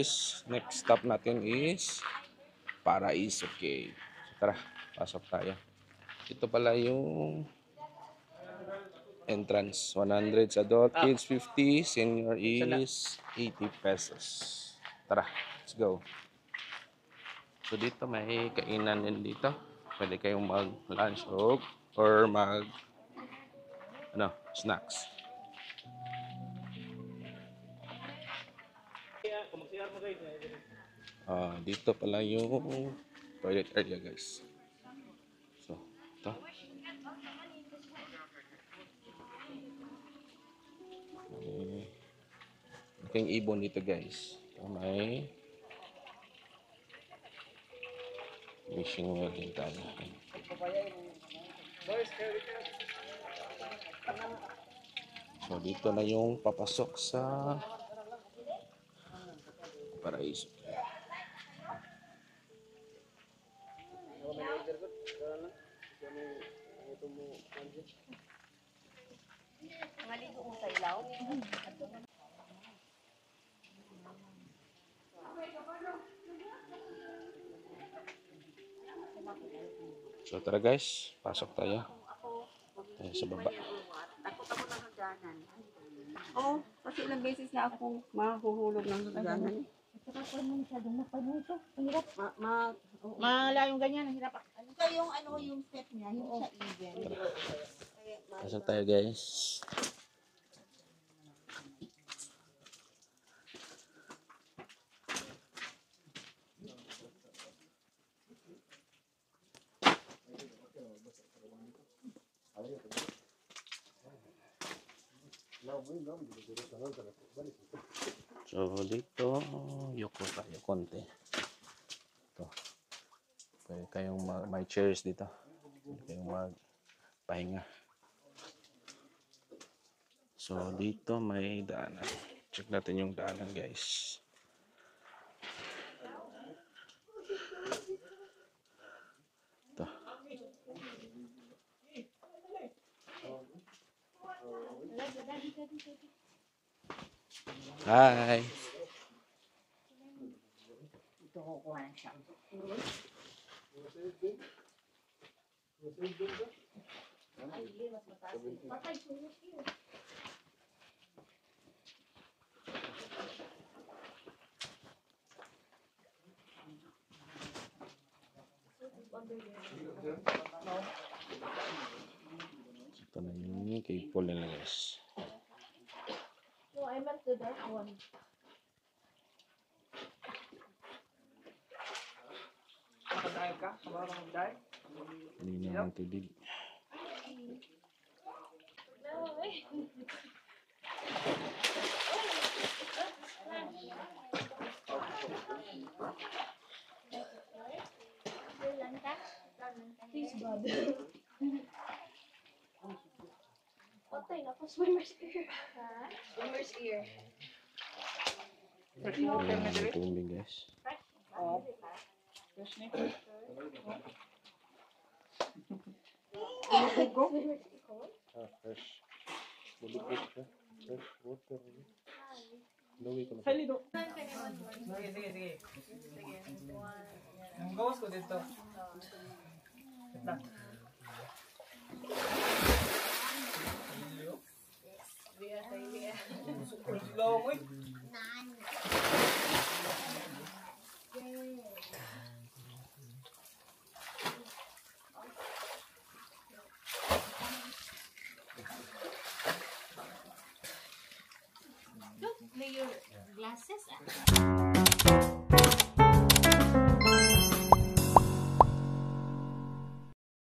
guys, next stop natin is Paraiso Cave. So, tara, pasok tayo. Ito pala yung entrance. 100 sa adult, kids 50, senior is 80 pesos. Tara, let's go. So dito may kainan din dito. Pwede kayong mag-lunch or snacks. Dito pala yung toilet area, guys. So, ito. May ibon dito, guys. May wishing well din tayo. So, dito na yung papasok sa Paraiso. Maligo mo sa ilaw? So tara guys, pasok tayo. Tayo sa baba. Takot ako ng hagdanan. Oo, kasi ilang beses na ako mahuhulog ng hagdanan. Saka po mo masyadong mapanuto. Ang hirap. Malayong ganyan, ang hirap. Ito yung yung step niya, yung sa even. Pasok tayo guys. So dito, yuko tayo konti. Ito. Pwede kayong may chairs dito. Pwede kayong magpahinga. So dito may daanan. Check natin yung daanan, guys. Ito. Hi. Ito kukuha na siya. Ito na yung cave pool nila, guys. No, I meant the dark one. Hindi na ang tubig. Please, God. Patay na po, swimmer's ear. Ha? Swimmer's ear. Ayan ang tubig, guys. Fresh. Bubukit siya. Fresh water. Luwi ko na. Sige. Ang gawas ko dito. Don't lay your glasses.